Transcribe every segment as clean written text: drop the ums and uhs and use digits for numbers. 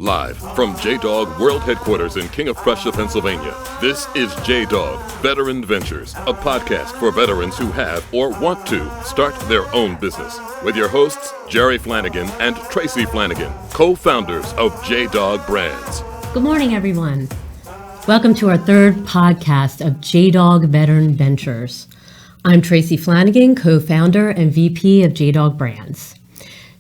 Live from JDOG World Headquarters in King of Prussia, Pennsylvania, this is JDOG Veteran Ventures, a podcast for veterans who have or want to start their own business. With your hosts, Jerry Flanagan and Tracy Flanagan, co-founders of JDOG Brands. Good morning, everyone. Welcome to our third podcast of JDOG Veteran Ventures. I'm Tracy Flanagan, co-founder and VP of JDOG Brands.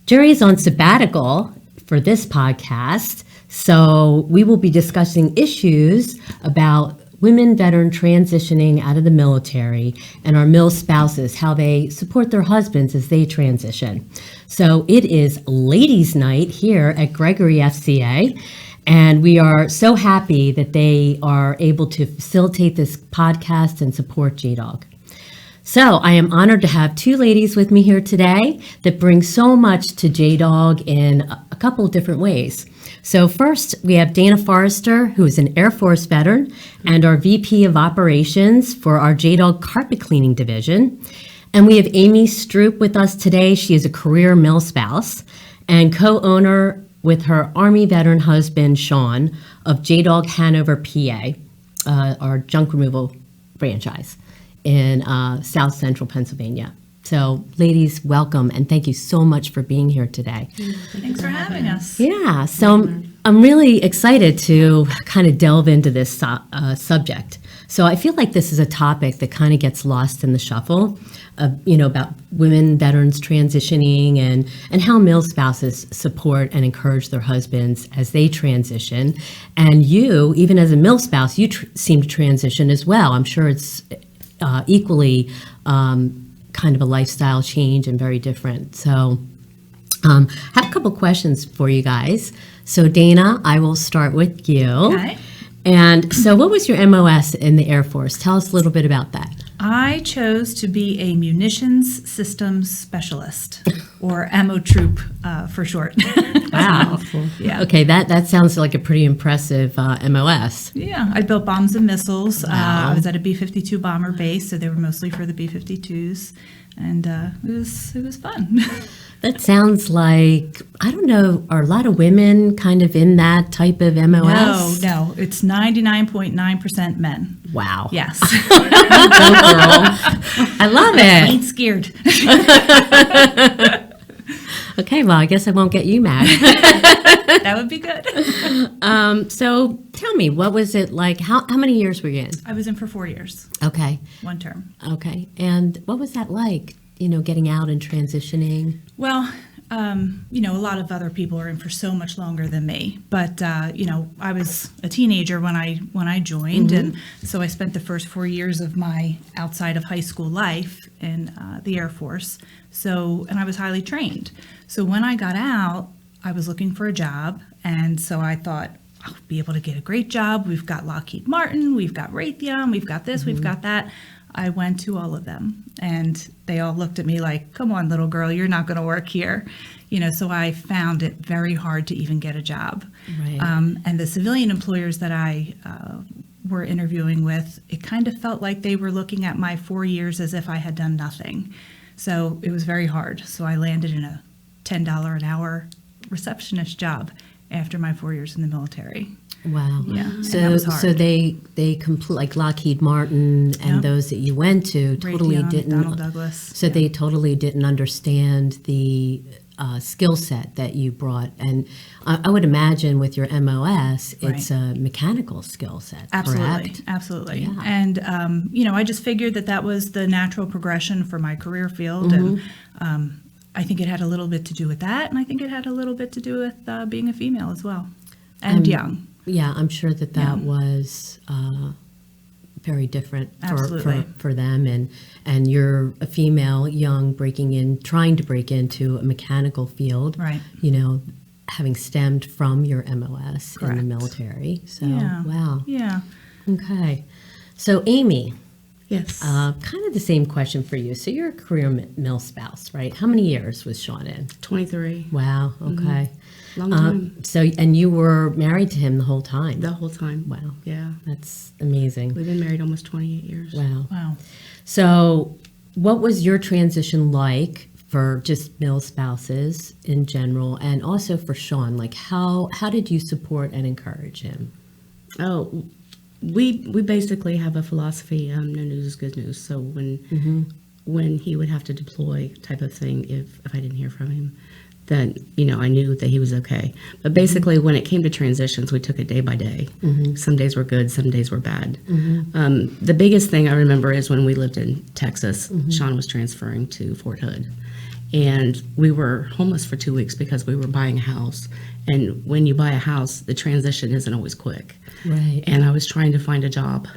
Jerry is on sabbatical for this podcast, so we will be discussing issues about women veteran transitioning out of the military and our mil spouses, how they support their husbands as they transition. So it is ladies' night here at Gregory FCA, and we are so happy that they are able to facilitate this podcast and support JDOG. So I am honored to have two ladies with me here today that bring so much to JDOG in a couple of different ways. So first, we have Dana Forrester, who is an Air Force veteran and our VP of Operations for our JDOG Carpet Cleaning Division. And we have Amy Stroop with us today. She is a career mil spouse and co-owner with her Army veteran husband, Sean, of JDOG Hanover, PA, our junk removal franchise in South Central Pennsylvania. So ladies, welcome, and thank you so much for being here today. Thanks for having us. Yeah, so I'm really excited to kind of delve into this subject. So I feel like this is a topic that kind of gets lost in the shuffle of, about women veterans transitioning and how mil spouses support and encourage their husbands as they transition. And you, even as a mil spouse, you seem to transition as well. I'm sure it's equally kind of a lifestyle change and very different. So I have a couple questions for you guys. So Dana, I will start with you. Okay. And so what was your MOS in the Air Force? Tell us a little bit about that. I chose to be a munitions systems specialist, or ammo troop for short. Wow. Yeah. Okay, that sounds like a pretty impressive MOS. Yeah, I built bombs and missiles. Wow. I was at a B-52 bomber base, so they were mostly for the B-52s, and it was fun. That sounds like, I don't know, are a lot of women kind of in that type of MOS? No, it's 99.9% men. Wow. Yes. Go, girl. I love I it. ain't scared. Okay, well, I guess I won't get you mad. That would be good. So tell me, what was it like? How many years were you in? I was in for 4 years, Okay. one term. Okay. And what was that like, getting out and transitioning? Well, a lot of other people are in for so much longer than me. But, I was a teenager when I joined. And so I spent the first 4 years of my outside of high school life in the Air Force. And I was highly trained. So when I got out, I was looking for a job. And so I thought, I'll be able to get a great job. We've got Lockheed Martin, we've got Raytheon, we've got this, we've got that. I went to all of them, and they all looked at me like, come on, little girl, you're not going to work here. So I found it very hard to even get a job. Right. And the civilian employers that I were interviewing with, it kind of felt like they were looking at my 4 years as if I had done nothing. So it was very hard. So I landed in a $10 an hour receptionist job after my 4 years in the military. Wow. Yeah, and So that was hard. so they like Lockheed Martin and Yep. those that you went to totally Raytheon, didn't. Donald Douglas. So they totally didn't understand the skill set that you brought, and I would imagine with your MOS, it's a mechanical skill set. Absolutely, correct? absolutely. Yeah. And I just figured that was the natural progression for my career field, and I think it had a little bit to do with that, and I think it had a little bit to do with being a female as well, and young. Yeah, I'm sure that Yeah. was very different Absolutely. for them, and you're a female, young, trying to break into a mechanical field, Right. Having stemmed from your MOS in the Correct. military. So, Yeah. wow. Yeah. Okay. So, Amy, Yes. kind of the same question for you. So, you're a career mil spouse, right? How many years was Sean in? 23. Wow. Okay. Long time. And you were married to him the whole time? The whole time. Wow. Yeah. That's amazing. We've been married almost 28 years. Wow. Wow. So what was your transition like for just male spouses in general, and also for Sean? Like, how did you support and encourage him? Oh, we basically have a philosophy, no news is good news. So when he would have to deploy type of thing, if I didn't hear from him, then, I knew that he was okay. But basically, when it came to transitions, we took it day by day. Some days were good, some days were bad. The biggest thing I remember is when we lived in Texas, Sean was transferring to Fort Hood. And we were homeless for 2 weeks because we were buying a house. And when you buy a house, the transition isn't always quick. Right. And I was trying to find a job.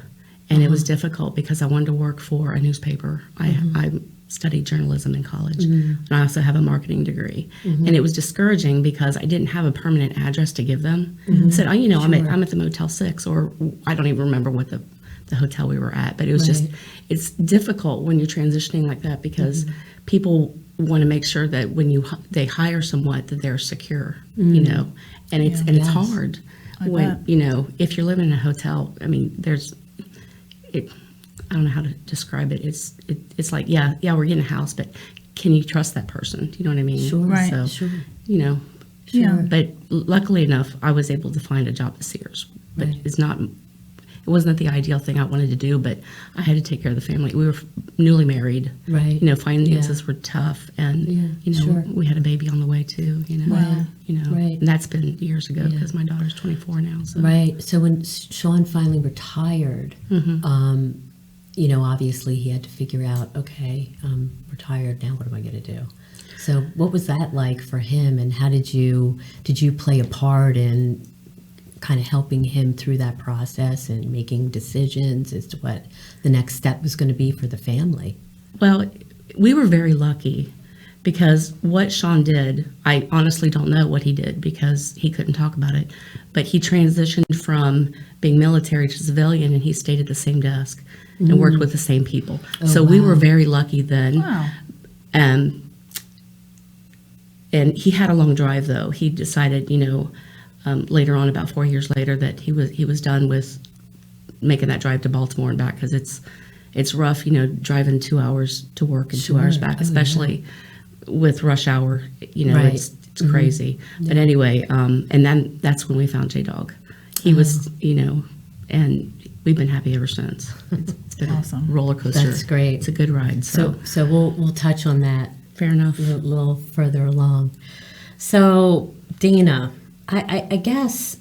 And it was difficult because I wanted to work for a newspaper. I studied journalism in college. And I also have a marketing degree. And it was discouraging because I didn't have a permanent address to give them. I said, I'm at the Motel 6, or I don't even remember what the hotel we were at. But it was just, it's difficult when you're transitioning like that because people want to make sure that when they hire someone that they're secure, and it's hard when, if you're living in a hotel. I mean, I don't know how to describe it. It's like, yeah, we're getting a house, but can you trust that person? Do you know what I mean? Sure. Right. So, Sure. Yeah. But luckily enough, I was able to find a job at Sears. But it wasn't the ideal thing I wanted to do, but I had to take care of the family. We were newly married. Right. Finances were tough, and we had a baby on the way too. Wow. And that's been years ago because my daughter's 24 now. So. Right. So when Sean finally retired, obviously he had to figure out, okay, I'm retired now. What am I going to do? So what was that like for him, and how did you play a part in kind of helping him through that process and making decisions as to what the next step was going to be for the family? Well, we were very lucky because what Sean did, I honestly don't know what he did because he couldn't talk about it, but he transitioned from being military to civilian, and he stayed at the same desk and worked with the same people. We were very lucky then. Wow. And he had a long drive, though. He decided, later on, about 4 years later, that he was done with making that drive to Baltimore and back, because it's rough, driving 2 hours to work and 2 hours back, especially with rush hour. Right. It's crazy. But anyway, and then that's when we found JDOG. He was, and we've been happy ever since. It's been Awesome. a roller coaster. That's great. It's a good ride. So we'll touch on that fair enough. a little further along. So Dana, I guess,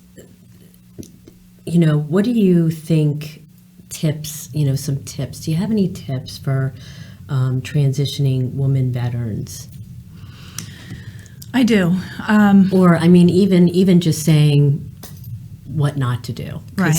what do you think tips, some tips? Do you have any tips for transitioning women veterans? I do. Or, even just saying what not to do. Right.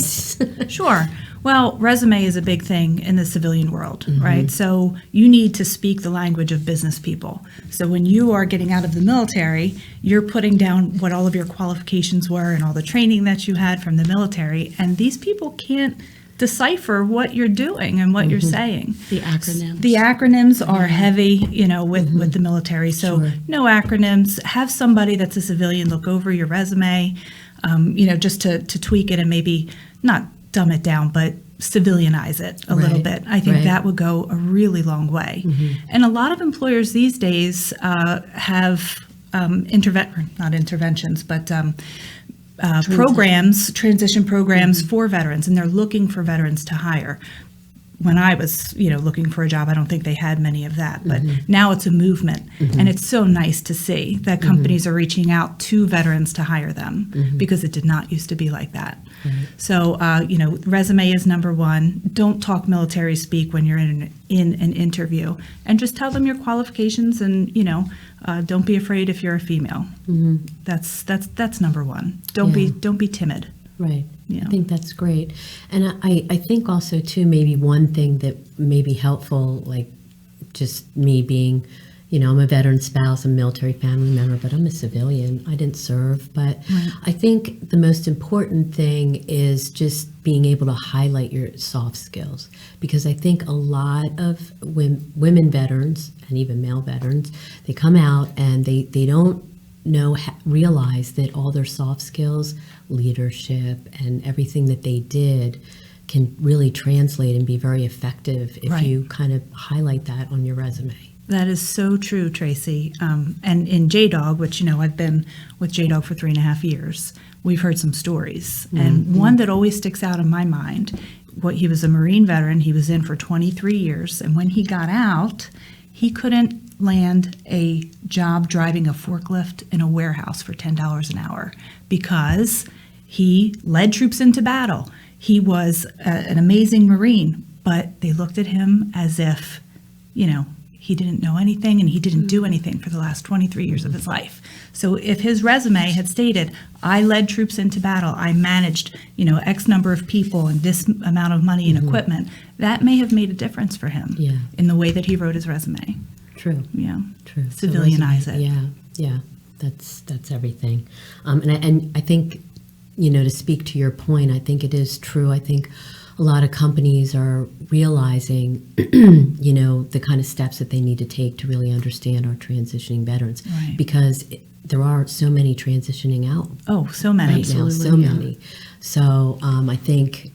Sure. Well, resume is a big thing in the civilian world, right? So you need to speak the language of business people. So when you are getting out of the military, you're putting down what all of your qualifications were and all the training that you had from the military, and these people can't decipher what you're doing and what you're saying. The acronyms. The acronyms are heavy, with the military. So no acronyms. Have somebody that's a civilian look over your resume, just to tweak it and maybe not dumb it down, but civilianize it a little bit. I think that would go a really long way. And a lot of employers these days have not interventions, but transition programs for veterans, and they're looking for veterans to hire. When I was, looking for a job, I don't think they had many of that, but now it's a movement, and it's so nice to see that companies are reaching out to veterans to hire them because it did not used to be like that. So, resume is number one. Don't talk military speak when you're in an interview, and just tell them your qualifications, and don't be afraid if you're a female. That's number one. Don't be timid. Right. Yeah. I think that's great. And I think also, too, maybe one thing that may be helpful, like just me being, I'm a veteran spouse, I'm a military family member, but I'm a civilian. I didn't serve. But I think the most important thing is just being able to highlight your soft skills. Because I think a lot of women veterans, and even male veterans, they come out and they don't realize that all their soft skills, leadership, and everything that they did can really translate and be very effective if you kind of highlight that on your resume. That is so true, Tracy. And in JDOG, which, I've been with JDOG for 3.5 years, we've heard some stories. And one that always sticks out in my mind, he was a Marine veteran. He was in for 23 years. And when he got out, he couldn't land a job driving a forklift in a warehouse for $10 an hour because he led troops into battle. He was an amazing Marine, but they looked at him as if, he didn't know anything and he didn't do anything for the last 23 years of his life. So if his resume had stated, I led troops into battle, I managed, X number of people and this amount of money and equipment, that may have made a difference for him in the way that he wrote his resume. True. Yeah. True. Civilianize it. Yeah. Yeah. That's everything. And I think, to speak to your point, I think it is true. I think a lot of companies are realizing, the kind of steps that they need to take to really understand our transitioning veterans, Right. because there are so many transitioning out Oh, so many. right Absolutely. now, so many. So I think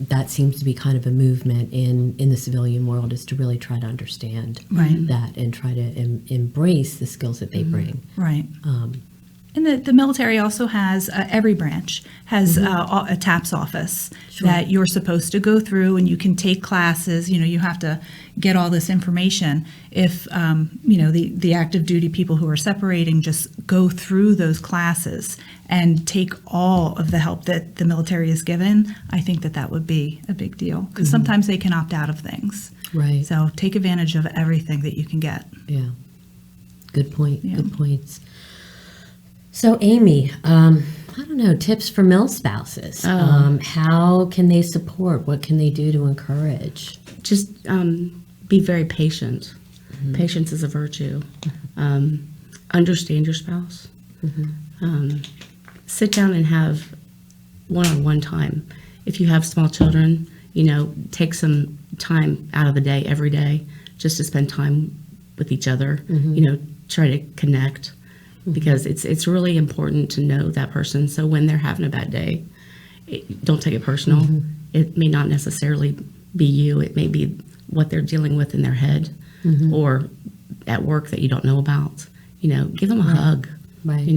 that seems to be kind of a movement in the civilian world, is to really try to understand Right. that and try to embrace the skills that they bring. Right. And the military also has, every branch has a TAPS office that you're supposed to go through, and you can take classes. You have to get all this information. If, the active duty people who are separating just go through those classes and take all of the help that the military is given, I think that would be a big deal, because sometimes they can opt out of things. Right. So take advantage of everything that you can get. Yeah. Good point. Yeah. Good points. So, Amy, I don't know, tips for mill spouses. How can they support? What can they do to encourage? Just be very patient. Patience is a virtue. Understand your spouse. Sit down and have one-on-one time. If you have small children, take some time out of the day, every day, just to spend time with each other. Try to connect. Because it's really important to know that person. So when they're having a bad day, don't take it personal. It may not necessarily be you. It may be what they're dealing with in their head or at work that you don't know about. Give them a hug. Right.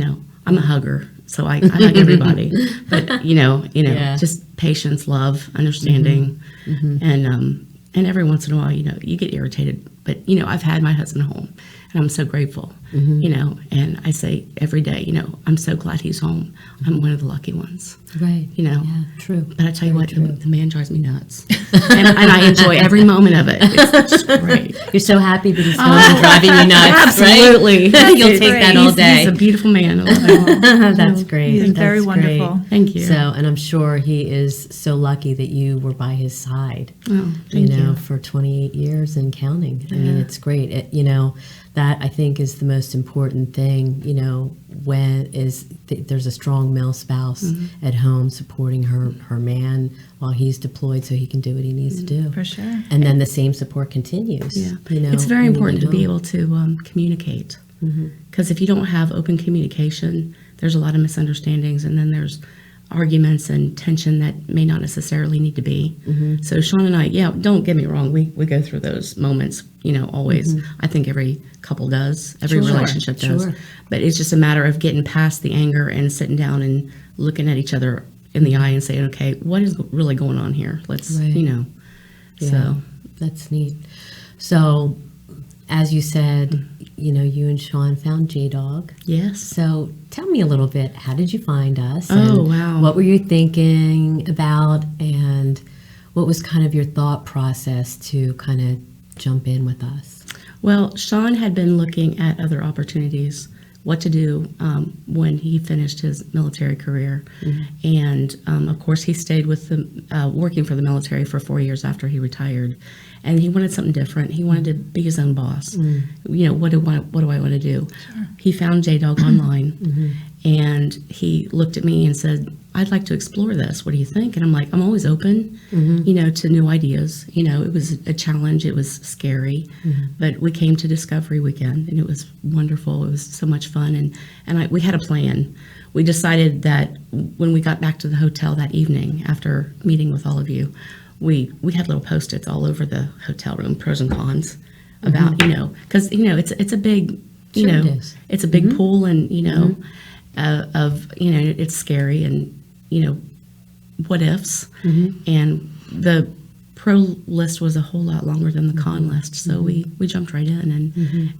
I'm a hugger, so I hug everybody. But Yeah. just patience, love, understanding, and every once in a while, you get irritated. But I've had my husband home, and I'm so grateful. And I say every day, I'm so glad he's home. I'm one of the lucky ones. Right. Yeah, true. But I tell you Very what, the man drives me nuts, and I enjoy every moment of it. It's just great. You're so happy that he's home driving you nuts, Absolutely. right? You'll take that all day. He's a beautiful man. I love him. That's great. He's very That's great. wonderful. Thank you. So, and I'm sure he is so lucky that you were by his side, Oh, thank you. for 28 years and counting. I mean, it's great. That I think is the most important thing, when there's a strong male spouse at home supporting her man while he's deployed so he can do what he needs to do. For sure. And then the same support continues. Yeah. when It's very you important get to be home. able to communicate. Because if you don't have open communication, there's a lot of misunderstandings, and then there's arguments and tension that may not necessarily need to be. So Sean and I, don't get me wrong, we go through those moments, always. I think every couple does, every Sure, relationship does. sure. But it's just a matter of getting past the anger and sitting down and looking at each other in the eye and saying, okay, what is really going on here? Let's, Right. Yeah. So That's neat. So, as you said, you and Sean found JDOG. yes. So tell me a little bit, how did you find us? Oh, and wow. What were you thinking about, and what was kind of your thought process to kind of jump in with us? Well, Sean had been looking at other opportunities, what to do when he finished his military career. And of course, he stayed with working for the military for 4 years after he retired. And he wanted something different. He wanted to be his own boss. What do I want to do? He found JDOG online, and he looked at me and said, I'd like to explore this. What do you think? And I'm like, I'm always open, to new ideas. It was a challenge. It was scary, but we came to Discovery Weekend, and it was wonderful. It was so much fun, and we had a plan. We decided that when we got back to the hotel that evening after meeting with all of you, we had little Post-its all over the hotel room, pros and cons. about, because, it's a big, Sure it is. it's a big pool, and, it's scary, and, what ifs. And the pro list was a whole lot longer than the con list. So we jumped right in,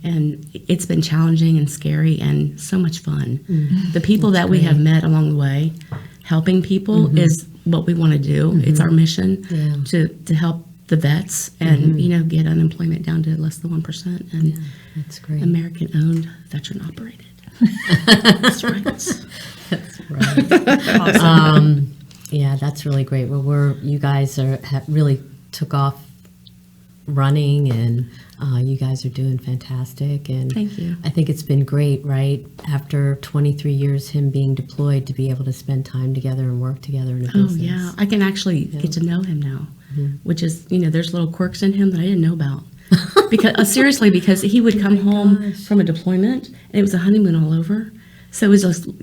and it's been challenging and scary and so much fun. The people that we have met along the way, helping people is what we want to do. It's our mission to help the vets and, get unemployment down to less than 1%, and That's great. American-owned, veteran-operated. That's right. That's right. Yeah, that's really great. Well, you guys really took off running, and you guys are doing fantastic. And Thank you. I think it's been great, right? After 23 years, him being deployed, to be able to spend time together and work together in a business. Oh, yeah. I can actually get to know him now, which is, there's little quirks in him that I didn't know about. Because seriously, because he would come home from a deployment, and it was a honeymoon all over. So it was just, and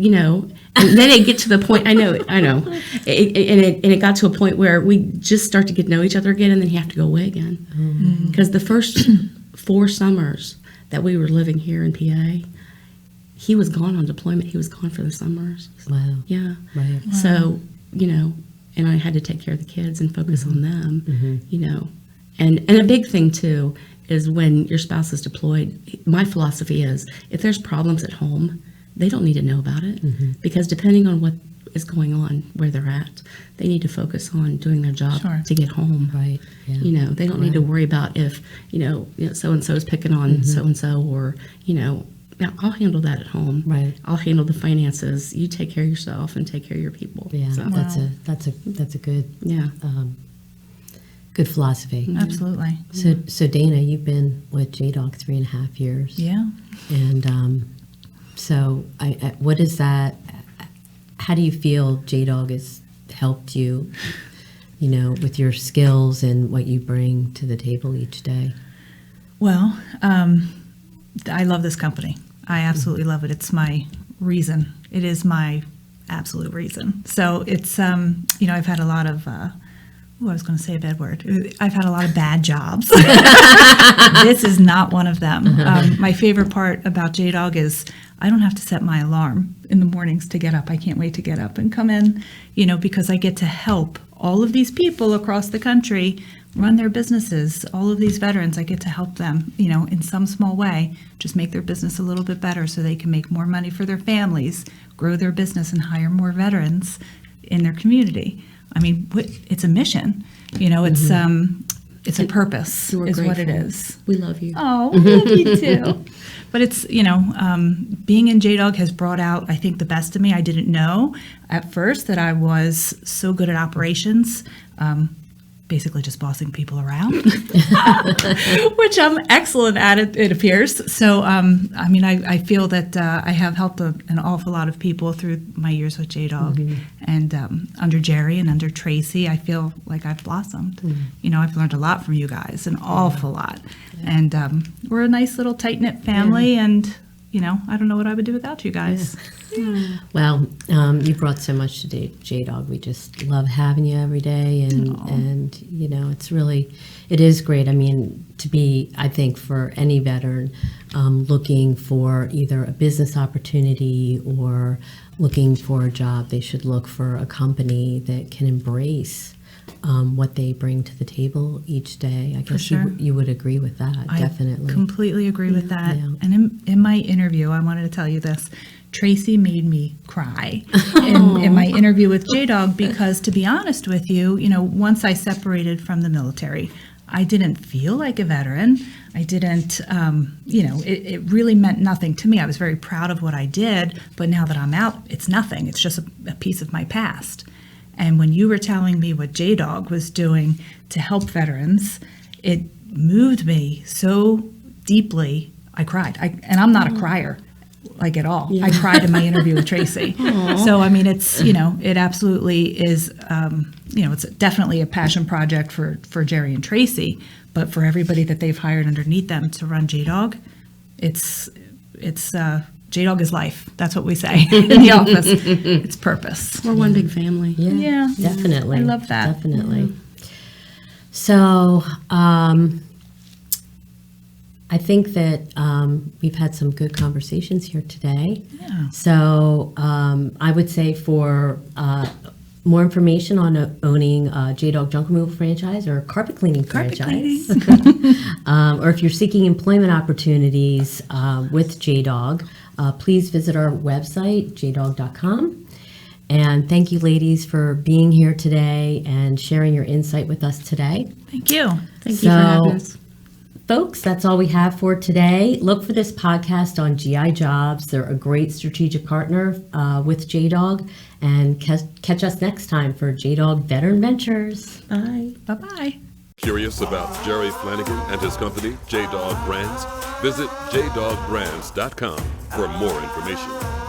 then it get to the point, I know, it got to a point where we just start to get to know each other again, and then you have to go away again. Because the first 4 summers that we were living here in PA, he was gone on deployment. He was gone for the summers. Wow. Yeah. Right. Wow. So, and I had to take care of the kids and focus on them, And a big thing, too, is when your spouse is deployed, my philosophy is, if there's problems at home, they don't need to know about it, because depending on what is going on where they're at, they need to focus on doing their job Sure. to get home. Right. Yeah. They don't need to worry about if, so-and-so is picking on so-and-so, or, now I'll handle that at home. Right. I'll handle the finances. You take care of yourself and take care of your people. Yeah. So, That's a good yeah. good philosophy. Absolutely. So Dana, you've been with JDOG 3.5 years. Yeah. And so what is that? How do you feel JDOG has helped you, with your skills and what you bring to the table each day? Well, I love this company. I absolutely love it. It's my reason. It is my absolute reason. So it's, I've had a lot of, I was going to say a bad word. I've had a lot of bad jobs. This is not one of them. My favorite part about JDOG is I don't have to set my alarm in the mornings to get up. I can't wait to get up and come in, because I get to help all of these people across the country run their businesses. All of these veterans, I get to help them, in some small way, just make their business a little bit better so they can make more money for their families, grow their business, and hire more veterans in their community. I mean, it's a mission. It's a purpose, We're is what it grateful. is. We love you. Oh, we love you too. But it's, being in JDOG has brought out, I think, the best of me. I didn't know at first that I was so good at operations, basically just bossing people around, which I'm excellent at, it appears. So, I feel that I have helped an awful lot of people through my years with JDOG. And under Jerry and under Tracy, I feel like I've blossomed. I've learned a lot from you guys, an awful lot. And we're a nice little tight-knit family, and, I don't know what I would do without you guys. Well, you brought so much to JDOG. We just love having you every day, and it is great. I mean, to be, I think, for any veteran looking for either a business opportunity or looking for a job, they should look for a company that can embrace what they bring to the table each day. I guess sure. you would agree with that, definitely. I completely agree with that. Yeah. And in my interview, I wanted to tell you this. Tracy made me cry in my interview with JDOG because, to be honest with you, once I separated from the military, I didn't feel like a veteran. I didn't, it really meant nothing to me. I was very proud of what I did, but now that I'm out, it's nothing. It's just a piece of my past. And when you were telling me what JDOG was doing to help veterans, it moved me so deeply. I cried. And I'm not a crier, like, at all. Yeah. I cried in my interview with Tracy. So, it's, it absolutely is, it's definitely a passion project for Jerry and Tracy, but for everybody that they've hired underneath them to run JDOG, it's JDOG is life. That's what we say in the office. It's purpose. We're one big family. Yeah, definitely. I love that. Definitely. So, I think that we've had some good conversations here today. Yeah. So I would say for more information on owning a JDOG junk removal franchise or carpet cleaning franchise, or if you're seeking employment opportunities with JDOG, please visit our website, jdog.com. And thank you, ladies, for being here today and sharing your insight with us today. Thank you. Thank you for having us. Folks, that's all we have for today. Look for this podcast on GI Jobs. They're a great strategic partner with JDOG. And catch us next time for JDOG Veteran Ventures. Bye. Bye-bye. Curious about Jerry Flanagan and his company, JDOG Brands? Visit jdogbrands.com for more information.